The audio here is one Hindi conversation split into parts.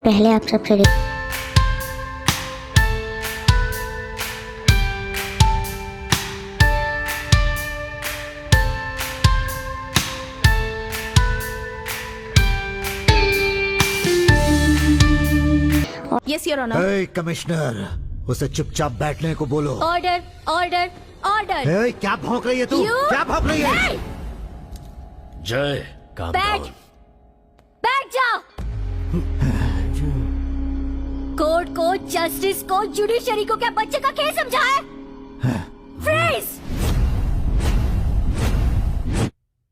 पहले आप सबसे यस योर ऑनर। हे कमिश्नर, उसे चुपचाप बैठने को बोलो। Order order order. हे, क्या भौंक रही है तू? क्या भौंक रही है? जय बैठ बैठ जा। कोर्ट को, जस्टिस को, जुडिशरी को क्या बच्चे का खेल समझा है? फ्रीज।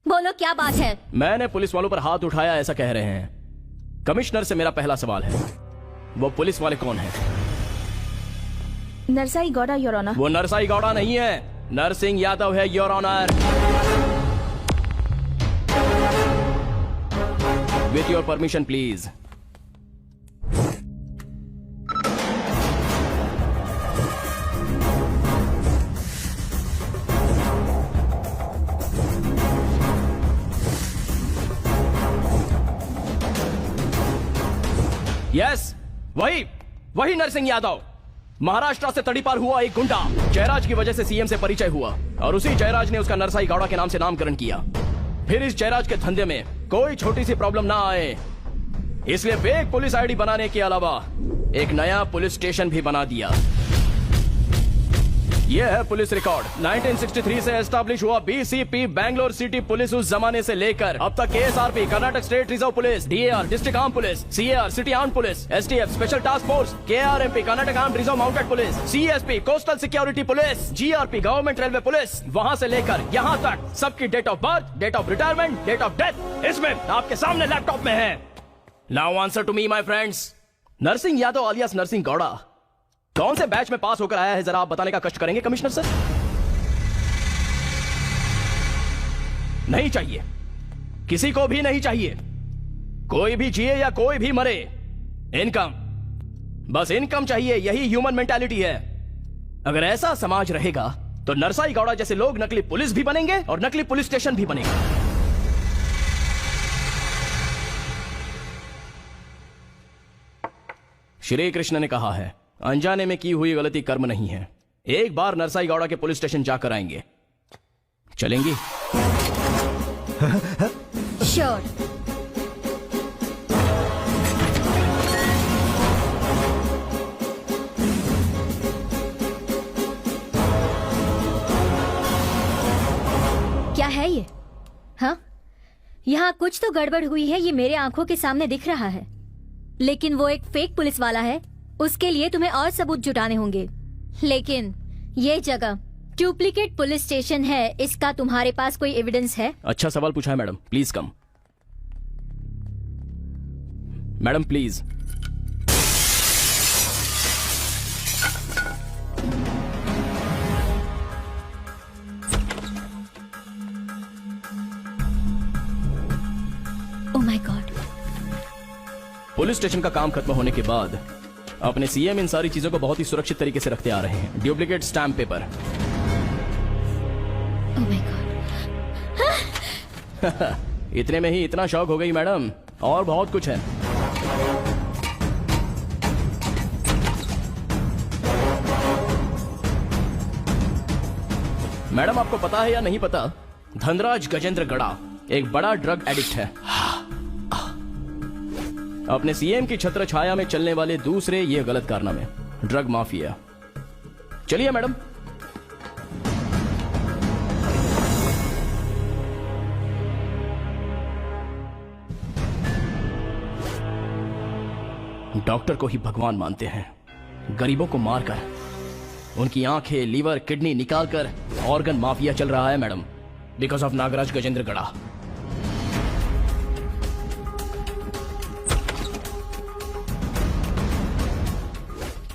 बोलो क्या बात है? मैंने पुलिस वालों पर हाथ उठाया ऐसा कह रहे हैं। कमिश्नर से मेरा पहला सवाल है, वो पुलिस वाले कौन हैं? Narsai Gowda your honour. वो नरसाई गौड़ा नहीं है, नरसिंह यादव है your honour. With your permission please. Yes, वही नरसिंह यादव। महाराष्ट्र से तड़ीपार हुआ एक गुंडा। जयराज की वजह से सीएम से परिचय हुआ और उसी जयराज ने उसका नरसाई गौड़ा के नाम से नामकरण किया। फिर इस जयराज के धंधे में कोई छोटी सी प्रॉब्लम ना आए, इसलिए फेक पुलिस आईडी बनाने के अलावा एक नया पुलिस स्टेशन भी बना दिया। यह है पुलिस रिकॉर्ड। 1963 से एस्टैब्लिश हुआ बीसीपी बैंगलोर सिटी पुलिस उस जमाने से लेकर अब तक KSRP Karnataka state reserve police, DAR district arm police, CAR city arm police, STF special task force, KRMP Karnataka arm reserve mounted police, CSP coastal security police, GRP government railway police, वहां से लेकर यहां तक सबकी date of birth, date of retirement, date of death इसमें आपके सामने लैपटॉप में है। Now answer to me my friends. Narasimha Yadav alias Narasimha Gowda कौन से बैच में पास होकर आया है, जरा आप बताने का कष्ट करेंगे कमिश्नर सर? नहीं चाहिए, किसी को भी नहीं चाहिए। कोई भी जिए या कोई भी मरे, इनकम, बस इनकम चाहिए। यही ह्यूमन मेंटालिटी है। अगर ऐसा समाज रहेगा तो नरसाई गौड़ा जैसे लोग नकली पुलिस भी बनेंगे और नकली पुलिस स्टेशन भी बनेगा। श्री कृष्ण ने कहा है, अनजाने में की हुई गलती कर्म नहीं है। एक बार नरसाई गौड़ा के पुलिस स्टेशन जाकर आएंगे। चलेंगी? श्योर। क्या है ये? हाँ, यहाँ कुछ तो गड़बड़ हुई है, ये मेरे आंखों के सामने दिख रहा है। लेकिन वो एक फेक पुलिस वाला है, उसके लिए तुम्हें और सबूत जुटाने होंगे। लेकिन ये जगह डुप्लीकेट पुलिस स्टेशन है, इसका तुम्हारे पास कोई एविडेंस है? अच्छा सवाल पूछा है madam, please come. Madam please. Oh my God. Police station का काम खत्म होने के बाद अपने सीएम इन सारी चीजों को बहुत ही सुरक्षित तरीके से रखते आ रहे हैं। Duplicate stamp paper. Oh my God. इतने में ही इतना शौक हो गई मैडम? और बहुत कुछ है। मैडम आपको पता है या नहीं पता, धनराज गजेंद्र गड़ा एक बड़ा ड्रग एडिक्ट है। अपने सीएम की छत्र छाया में चलने वाले दूसरे ये गलत कारनामे, ड्रग माफिया। चलिए मैडम। डॉक्टर को ही भगवान मानते हैं। गरीबों को मारकर उनकी आंखें, लीवर, किडनी निकालकर ऑर्गन माफिया चल रहा है madam, because of Nagraj Gajendra गड़ा।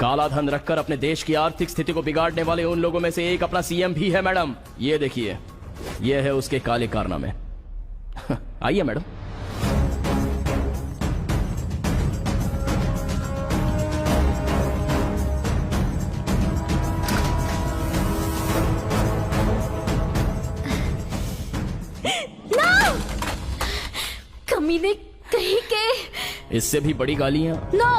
काला धन रखकर अपने देश की आर्थिक स्थिति को बिगाड़ने वाले उन लोगों में से एक अपना सीएम भी है मैडम। ये देखिए, ये है उसके काले कारनामे। आइए मैडम। कमीने कहीं के। इससे भी बड़ी गालियां। नो।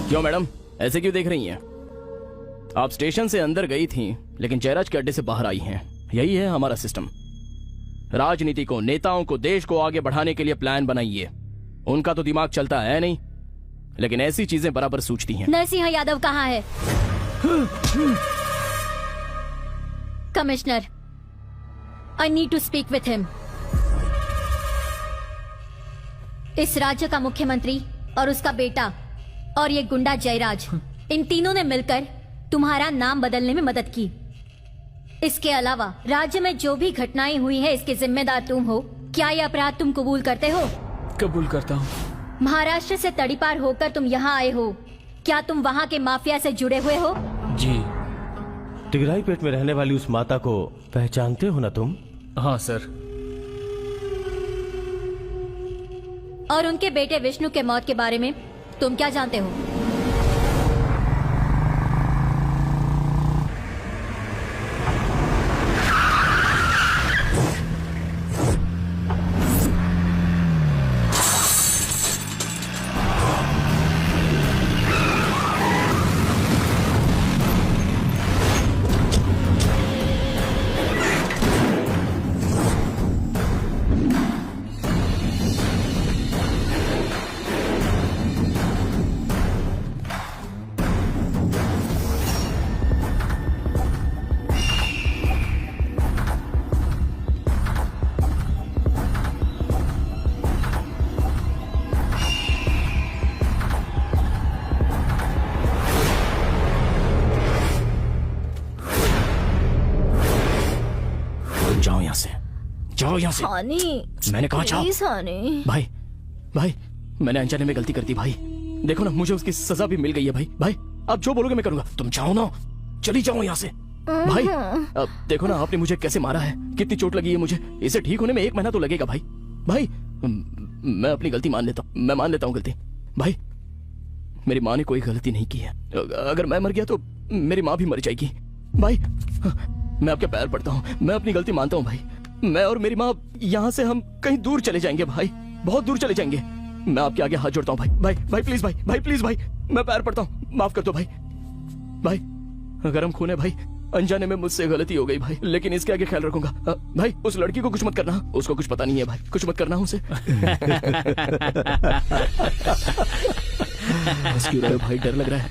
क्यों मैडम, ऐसे क्यों देख रही हैं? आप स्टेशन से अंदर गई थी लेकिन जयराज के अड्डे से बाहर आई हैं। यही है हमारा सिस्टम। राजनीति को, नेताओं को, देश को आगे बढ़ाने के लिए प्लान बनाइए। उनका तो दिमाग चलता है नहीं, लेकिन ऐसी चीजें बराबर सूझती हैं। नरसिंह यादव कहाँ है? Commissioner, I need to speak with him. इस राज्य का मुख्यमंत्री और उसका बेटा और ये गुंडा जयराज, इन तीनों ने मिलकर तुम्हारा नाम बदलने में मदद की। इसके अलावा राज्य में जो भी घटनाएं हुई है इसके जिम्मेदार तुम हो। क्या ये अपराध तुम कबूल करते हो? कबूल करता हूँ। महाराष्ट्र से तड़ीपार होकर तुम यहाँ आए हो। क्या तुम वहाँ के माफिया से जुड़े हुए हो? जी टिगराई पेट में रहने वाली उस माता को पहचानते हो ना तुम? हाँ सर। और उनके बेटे विष्णु के मौत के बारे में तुम क्या जानते हो? जाओ यहाँ से, जाओ यहाँ से। हनी, मैंने कहा जाओ। प्लीज हनी। भाई भाई, मैंने अनजाने में गलती कर दी भाई। देखो ना, मुझे उसकी सजा भी मिल गई है भाई। भाई आप जो बोलोगे मैं करूंगा। तुम जाओ ना, चली जाओ यहाँ से। भाई अब देखो ना, आपने मुझे कैसे मारा है, कितनी चोट लगी है मुझे। इसे ठीक होने में 1 महीना तो लगेगा भाई। भाई मैं अपनी गलती मान लेता हूँ, मैं मान लेता हूँ गलती। भाई मेरी माँ ने कोई गलती नहीं की है। अगर मैं मर गया तो मेरी माँ भी मर जाएगी। भाई मैं आपके पैर पड़ता हूँ, मैं अपनी गलती मानता हूँ भाई। मैं और मेरी माँ यहाँ से हम कहीं दूर चले जाएंगे भाई, बहुत दूर चले जाएंगे। मैं आपके आगे हाथ जोड़ता हूँ भाई। भाई भाई प्लीज, भाई भाई प्लीज, भाई मैं पैर पड़ता हूँ, माफ कर दो भाई। भाई गरम खून है भाई, अनजाने में मुझसे गलती हो गई भाई, लेकिन इसके आगे ख्याल रखूंगा। भाई उस लड़की को कुछ मत करना, उसको कुछ पता नहीं है भाई, कुछ मत करना उसे। बस क्यों रहे हो भाई, डर लग रहा है।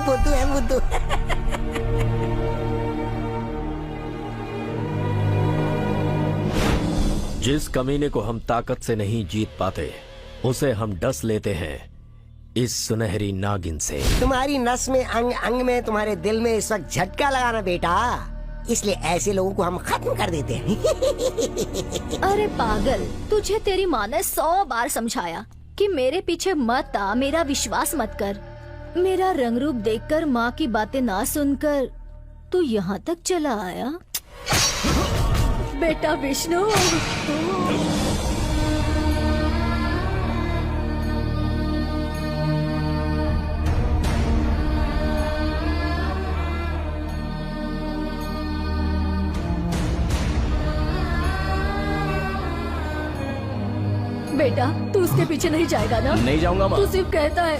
बुद्धू है बुद्धू। जिस कमीने को हम ताकत से नहीं जीत पाते उसे हम डस लेते हैं इस सुनहरी नागिन से। तुम्हारी नस में, अंग अंग में, तुम्हारे दिल में इस वक्त झटका लगाना बेटा, इसलिए ऐसे लोगों को हम खत्म कर देते हैं। अरे पागल, तुझे तेरी माँ ने 100 बार समझाया कि मेरे पीछे मत आ, मेरा विश्वास मत कर। मेरा रंग रूप देखकर, माँ की बातें ना सुनकर तू यहाँ तक चला आया। बेटा विष्णु, बेटा तू उसके पीछे नहीं जाएगा ना? नहीं जाऊंगा माँ। तू सिर्फ कहता है।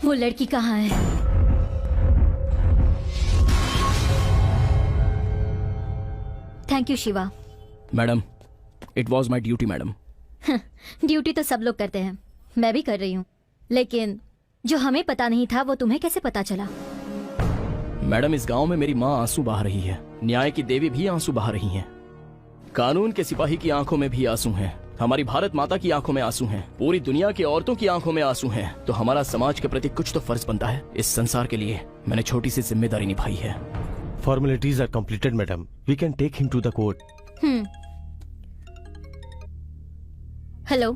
वो लड़की कहाँ है? Thank you Shiva. Madam, it was my duty madam. Duty तो सब लोग करते हैं, मैं भी कर रही हूँ, लेकिन जो हमें पता नहीं था वो तुम्हें कैसे पता चला? मैडम इस गांव में मेरी माँ आंसू बहा रही है, न्याय की देवी भी आंसू बहा रही हैं, कानून के सिपाही की आंखों में भी आंसू हैं, हमारी भारत माता की आंखों में आंसू हैं, पूरी दुनिया की औरतों की आंखों में आंसू हैं। तो हमारा समाज के प्रति कुछ तो फर्ज बनता है। इस संसार के लिए मैंने छोटी सी जिम्मेदारी निभाई है। Formalities are completed madam, we can take him to the court. Hello,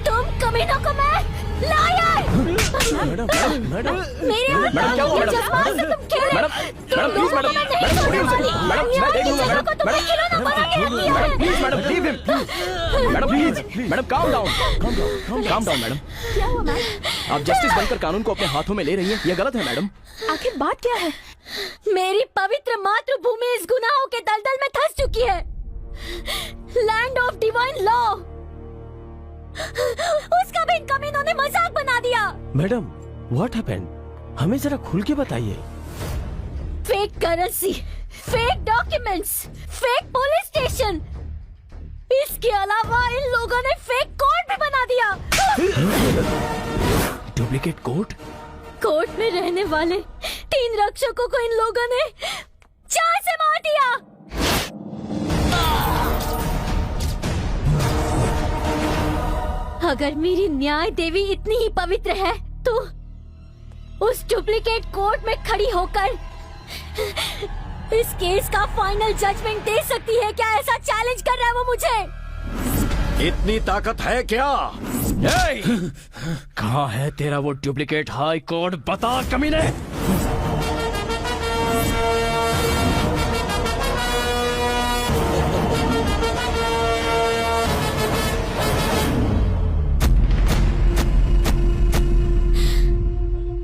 तुम कमीनों को मैं लायर! मैडम मैडम मेरे और मैडम, क्या हुआ, मैडम? जज्बात से तुम खेले। मैडम, तुम मैडम, प्लीज, लोगों को मैडम, मैं नहीं मैडम, छोड़ने मैडम, वाली। मैडम, यहाँ मैं की देख लूंगा, चीजों को तुमने खिलौना बना के रख दिया है। Please madam, leave him. Madam please, madam calm down madam. क्या हुआ मैम? आप जस्टिस बनकर कानून को अपने हाथों में ले रही हैं, ये गलत है मैडम। आखिर बात क्या है? मेरी पवित्र मातृभूमि इस गुनाहों के दलदल में धंस चुकी है। लैंड ऑफ डिवाइन लॉ, उसका भी इन कमीनों ने मजाक बना दिया। मैडम व्हाट हैपेंड, हमें जरा खुल के बताइए। Fake currency, fake documents, fake police station, इसके अलावा इन लोगों ने फेक कोर्ट भी बना दिया। Duplicate court? कोर्ट में रहने वाले 3 रक्षकों को इन लोगों ने चार से मार दिया। अगर मेरी न्याय देवी इतनी ही पवित्र है तो उस डुप्लीकेट कोर्ट में खड़ी होकर इस केस का फाइनल जजमेंट दे सकती है क्या? ऐसा चैलेंज कर रहा है वो मुझे। इतनी ताकत है क्या? कहाँ है तेरा वो डुप्लीकेट हाई कोर्ट? बता कमीने।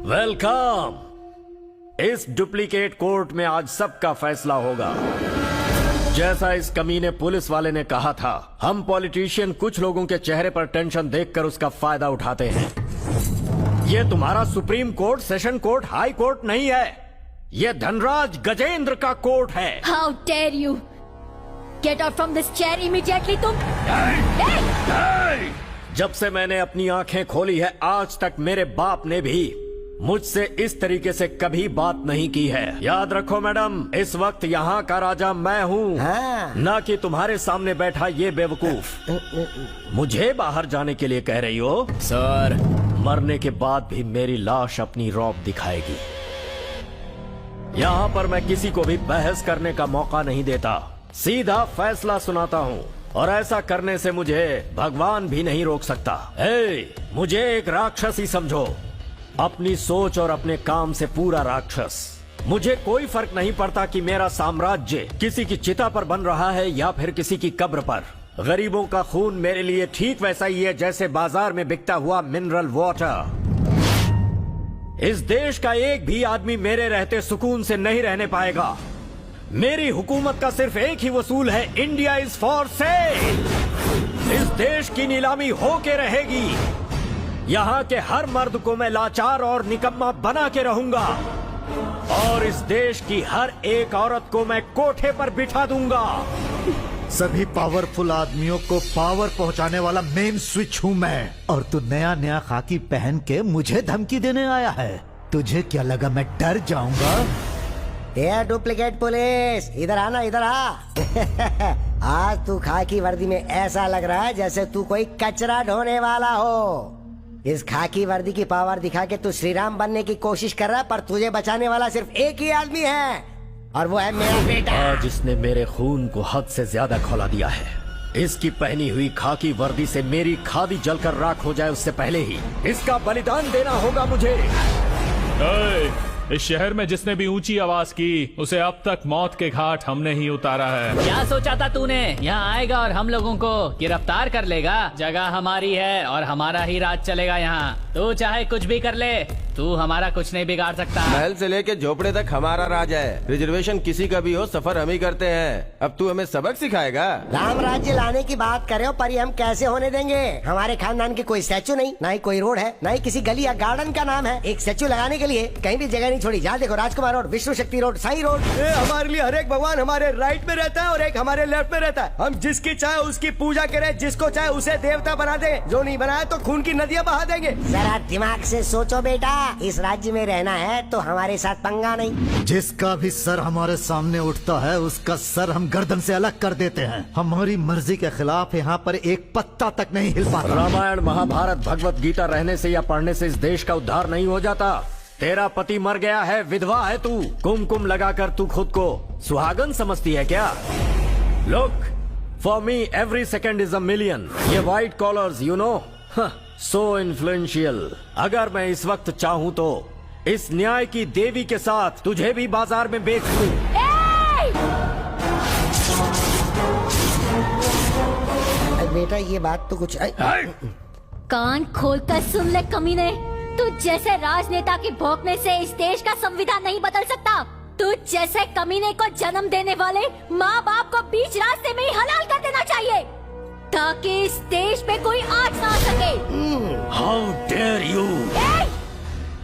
वेलकम। इस डुप्लीकेट कोर्ट में आज सबका फैसला होगा। जैसा इस कमीने पुलिस वाले ने कहा था, हम पॉलिटिशियन कुछ लोगों के चेहरे पर टेंशन देखकर उसका फायदा उठाते हैं। ये तुम्हारा supreme court, session court, high court नहीं है, ये धनराज गजेंद्र का कोर्ट है। How dare you! Get out from this chair immediately तुम। जब से मैंने अपनी आंखें खोली है आज तक मेरे बाप ने भी मुझसे इस तरीके से कभी बात नहीं की है। याद रखो मैडम, इस वक्त यहाँ का राजा मैं हूँ, हाँ। ना कि तुम्हारे सामने बैठा ये बेवकूफ। मुझे बाहर जाने के लिए कह रही हो? सर, मरने के बाद भी मेरी लाश अपनी रौब दिखाएगी। यहाँ पर मैं किसी को भी बहस करने का मौका नहीं देता, सीधा फैसला सुनाता हूँ, और ऐसा करने से मुझे भगवान भी नहीं रोक सकता। मुझे एक राक्षस ही समझो, अपनी सोच और अपने काम से पूरा राक्षस। मुझे कोई फर्क नहीं पड़ता कि मेरा साम्राज्य किसी की चिता पर बन रहा है या फिर किसी की कब्र पर। गरीबों का खून मेरे लिए ठीक वैसा ही है जैसे बाजार में बिकता हुआ मिनरल वाटर। इस देश का एक भी आदमी मेरे रहते सुकून से नहीं रहने पाएगा। मेरी हुकूमत का सिर्फ एक ही वसूल है, इंडिया इज फॉर सेल। इस देश की नीलामी होके रहेगी। यहाँ के हर मर्द को मैं लाचार और निकम्मा बना के रहूंगा, और इस देश की हर एक औरत को मैं कोठे पर बिठा दूंगा। सभी पावरफुल आदमियों को पावर पहुंचाने वाला मेन स्विच हूँ मैं, और तू नया नया खाकी पहन के मुझे धमकी देने आया है। तुझे क्या लगा मैं डर जाऊंगा? ये डुप्लीकेट पुलिस, इधर आना, इधर आ। आज तू खाकी वर्दी में ऐसा लग रहा है जैसे तू कोई कचरा ढोने वाला हो। इस खाकी वर्दी की पावर दिखा के तू श्री राम बनने की कोशिश कर रहा है, पर तुझे बचाने वाला सिर्फ एक ही आदमी है, और वो है मेरा बेटा। आज इसने मेरे खून को हद से ज्यादा खौला दिया है। इसकी पहनी हुई खाकी वर्दी से मेरी खादी जलकर राख हो जाए उससे पहले ही इसका बलिदान देना होगा मुझे। इस शहर में जिसने भी ऊंची आवाज की उसे अब तक मौत के घाट हमने ही उतारा है। क्या सोचा था तूने? यहाँ आएगा और हम लोगों को गिरफ्तार कर लेगा? जगह हमारी है और हमारा ही राज चलेगा यहाँ। तू चाहे कुछ भी कर ले, तू हमारा कुछ नहीं बिगाड़ सकता। महल से लेके झोपड़े तक हमारा राज है। रिजर्वेशन किसी का भी हो, सफर हम ही करते हैं। अब तू हमें सबक सिखाएगा? राम राज्य लाने की बात करे हो, पर ये हम कैसे होने देंगे? हमारे खानदान की कोई स्टैचू नहीं, ना ही कोई रोड है, ना ही किसी गली या गार्डन का नाम है। एक स्टैचू लगाने के लिए कहीं भी जगह नहीं नहीं छोड़ी। जहाँ देखो राजकुमार रोड, विष्णु शक्ति रोड, साई रोड। हमारे लिए हर एक भगवान हमारे राइट में रहता है और एक हमारे लेफ्ट में रहता है। हम जिसकी चाहे उसकी पूजा करें, जिसको चाहे उसे देवता बना दे। जो नहीं बनाया तो खून की नदियाँ बहा देंगे। जरा दिमाग से सोचो बेटा, इस राज्य में रहना है तो हमारे साथ पंगा नहीं। जिसका भी सर हमारे सामने उठता है उसका सर हम गर्दन से अलग कर देते हैं। हमारी मर्जी के खिलाफ यहाँ पर एक पत्ता तक नहीं हिल पाता। रामायण, महाभारत, भगवत गीता रहने से या पढ़ने से इस देश का उद्धार नहीं हो जाता। तेरा पति मर गया है, विधवा है तू। कुमकुम लगाकर तू खुद को सुहागन समझती है क्या? Look, for me every second is a million. ये white collars, you know, so influential. अगर मैं इस वक्त चाहूँ तो इस न्याय की देवी के साथ तुझे भी बाजार में बेच दूं। बेटा ये बात तो कुछ कान खोलकर सुन ले कमीने, तू जैसे राजनेता की भौंकने से इस देश का संविधान नहीं बदल सकता। तू जैसे कमीने को जन्म देने वाले माँ बाप को बीच रास्ते में ही हलाल कर देना चाहिए, ताकि इस देश में कोई आँच ना आ सके। How dare you!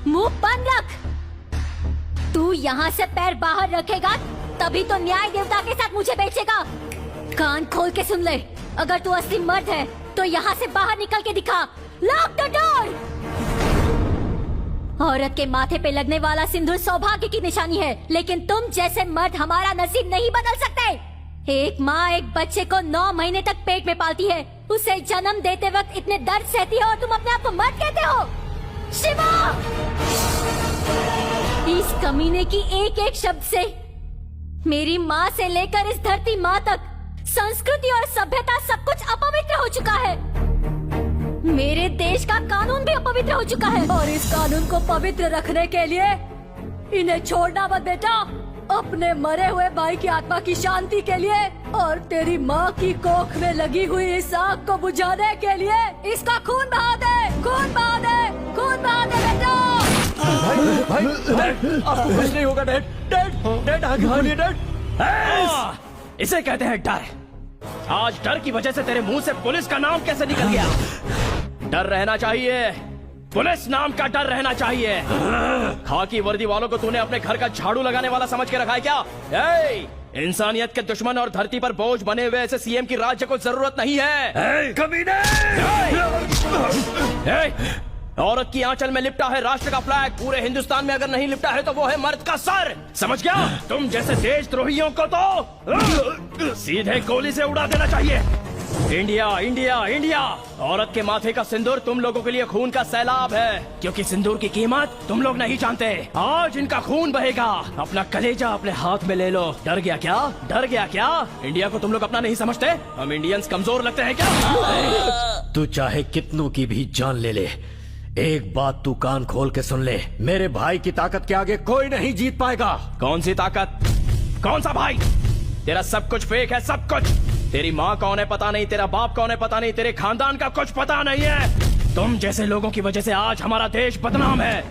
मुंह बंद रख। तू यहाँ से पैर बाहर रखेगा तभी तो न्याय देवता के साथ मुझे बेचेगा। कान खोल के सुन ले, अगर तू असली मर्द है तो यहाँ से बाहर निकल के दिखा। Lock the door. औरत के माथे पे लगने वाला सिंदूर सौभाग्य की निशानी है, लेकिन तुम जैसे मर्द हमारा नसीब नहीं बदल सकते। एक माँ एक बच्चे को 9 महीने तक पेट में पालती है, उसे जन्म देते वक्त इतने दर्द सहती है और तुम अपने आप को मर्द कहते हो? शिवा, इस कमीने की एक एक शब्द से मेरी माँ से लेकर इस धरती माँ तक संस्कृति और सभ्यता सब कुछ अपवित्र हो चुका है। मेरे देश का कानून भी अपवित्र हो चुका है और इस कानून को पवित्र रखने के लिए इन्हें छोड़ना मत बेटा। अपने मरे हुए भाई की आत्मा की शांति के लिए और तेरी माँ की कोख में लगी हुई इस आग को बुझाने के लिए इसका खून बहा दे, खून बहा दे, खून बहा दे बेटा। भाई, आपको कुछ नहीं होगा। डैड, डैड, डैड, आगे बोलिए डैड। इसे कहते हैं डर। आज डर की वजह से तेरे मुंह से पुलिस का नाम कैसे निकल गया? डर रहना चाहिए, पुलिस नाम का डर रहना चाहिए। खाकी वर्दी वालों को तूने अपने घर का झाड़ू लगाने वाला समझ के रखा है क्या? इंसानियत के दुश्मन और धरती पर बोझ बने हुए ऐसे सीएम की राज्य को जरूरत नहीं है। कमीने! औरत की आंचल में लिपटा है राष्ट्र का फ्लैग। पूरे हिंदुस्तान में अगर नहीं लिपटा है तो वो है मर्द का सर। समझ गया? तुम जैसे देशद्रोहियों को तो सीधे गोली से उड़ा देना चाहिए। India, India, India. औरत के माथे का सिंदूर तुम लोगों के लिए खून का सैलाब है, क्योंकि सिंदूर की कीमत तुम लोग नहीं जानते। आज इनका खून बहेगा। अपना कलेजा अपने हाथ में ले लो। डर गया क्या? डर गया क्या? इंडिया को तुम लोग अपना नहीं समझते? हम इंडियंस कमजोर लगते हैं क्या? तू चाहे कितनों की भी जान ले ले, एक बात तू कान खोल के सुन ले, मेरे भाई की ताकत के आगे कोई नहीं जीत पाएगा। कौन सी ताकत? कौन सा भाई? तेरा सब कुछ फेक है, सब कुछ। तेरी माँ कौन है पता नहीं, तेरा बाप कौन है पता नहीं, तेरे खानदान का कुछ पता नहीं है। तुम जैसे लोगों की वजह से आज हमारा देश बदनाम है।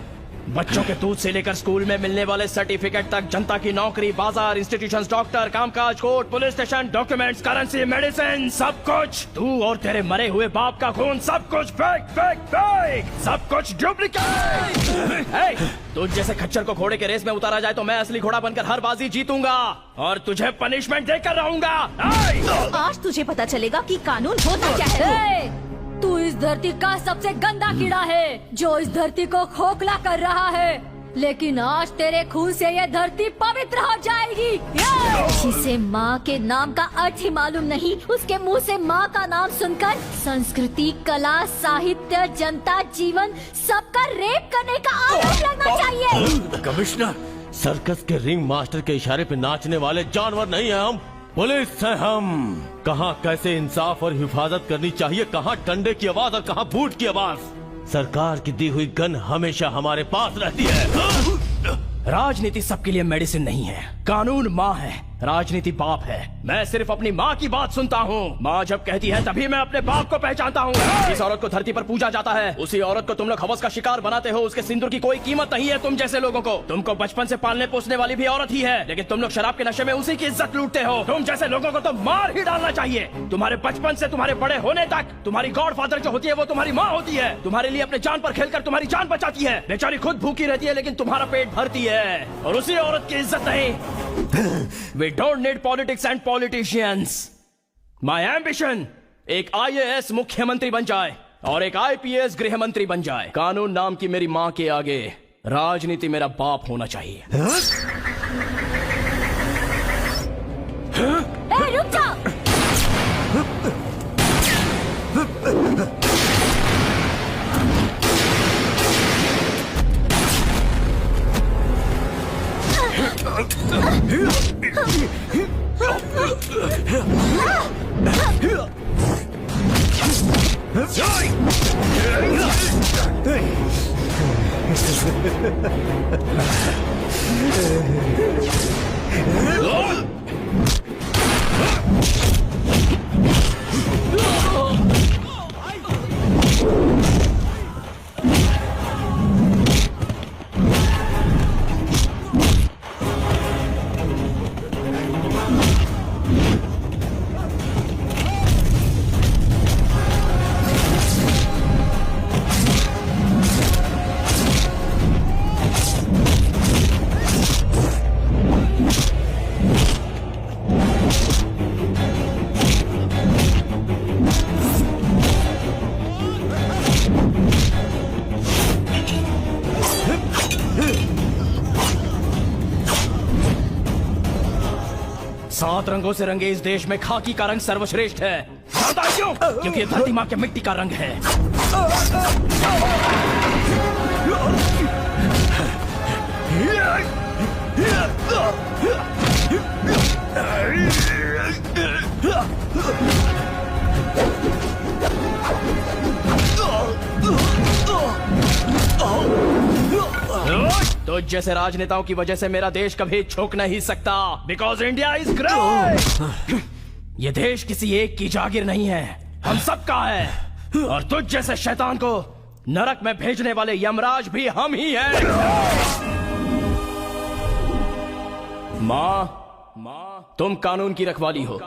बच्चों के दूध से लेकर स्कूल में मिलने वाले सर्टिफिकेट तक, जनता की नौकरी, बाजार, इंस्टीट्यूशंस, डॉक्टर, कामकाज, court, police station, documents, currency, medicine, सब कुछ तू और तेरे मरे हुए बाप का खून, सब कुछ फेक, फेक, फेक, सब कुछ डुप्लीकेट। तुझ जैसे खच्चर को घोड़े के रेस में उतारा जाए तो मैं असली घोड़ा बनकर हर बाजी जीतूंगा और तुझे पनिशमेंट देकर रहूंगा। आज तुझे पता चलेगा कि कानून होता क्या है। तू इस धरती का सबसे गंदा कीड़ा है जो इस धरती को खोखला कर रहा है, लेकिन आज तेरे खून से ये धरती पवित्र हो जाएगी। जिसे माँ के नाम का अर्थ ही मालूम नहीं, उसके मुंह से माँ का नाम सुनकर संस्कृति, कला, साहित्य, जनता, जीवन सबका रेप करने का आरोप लगना चाहिए। कमिश्नर, सर्कस के रिंग मास्टर के इशारे पे नाचने वाले जानवर नहीं है हम, पुलिस है हम। कहाँ कैसे इंसाफ और हिफाजत करनी चाहिए, कहाँ डंडे की आवाज और कहाँ बूट की आवाज। सरकार की दी हुई गन हमेशा हमारे पास रहती है। राजनीति सबके लिए मेडिसिन नहीं है। कानून माँ है, राजनीति बाप है। मैं सिर्फ अपनी माँ की बात सुनता हूँ। माँ जब कहती है तभी मैं अपने बाप को पहचानता हूँ। जिस औरत को धरती पर पूजा जाता है उसी औरत को तुम लोग हवस का शिकार बनाते हो। उसके सिंदूर की कोई कीमत नहीं है तुम जैसे लोगों को। तुमको बचपन से पालने पोसने वाली भी औरत ही है, लेकिन तुम लोग शराब के नशे में उसी की इज्जत लूटते हो। तुम जैसे लोगों को तो मार ही डालना चाहिए। तुम्हारे बचपन से तुम्हारे बड़े होने तक तुम्हारी गॉड फादर जो होती है वो तुम्हारी माँ होती है। तुम्हारे लिए अपने जान पर खेलकर तुम्हारी जान बचाती है। बेचारी खुद भूखी रहती है लेकिन तुम्हारा पेट भरती है, और उसी औरत की इज्जत नहीं। We don't need politics and politicians. My ambition एक IAS मुख्यमंत्री बन जाए और एक IPS गृह मंत्री बन जाए। कानून नाम की मेरी माँ के आगे राजनीति मेरा बाप होना चाहिए। ए, रुक जाओ। सात रंगों से रंगे इस देश में खाकी का रंग सर्वश्रेष्ठ है। जानता है क्यों? क्योंकि ये धरती माँ के मिट्टी का रंग है। तो जैसे राजनेताओं की वजह से मेरा देश कभी झुक नहीं सकता। Because India is great. ये देश किसी एक की जागीर नहीं है, हम सबका है। और तुझ जैसे शैतान को नरक में भेजने वाले यमराज भी हम ही हैं। माँ, तुम कानून की रखवाली हो।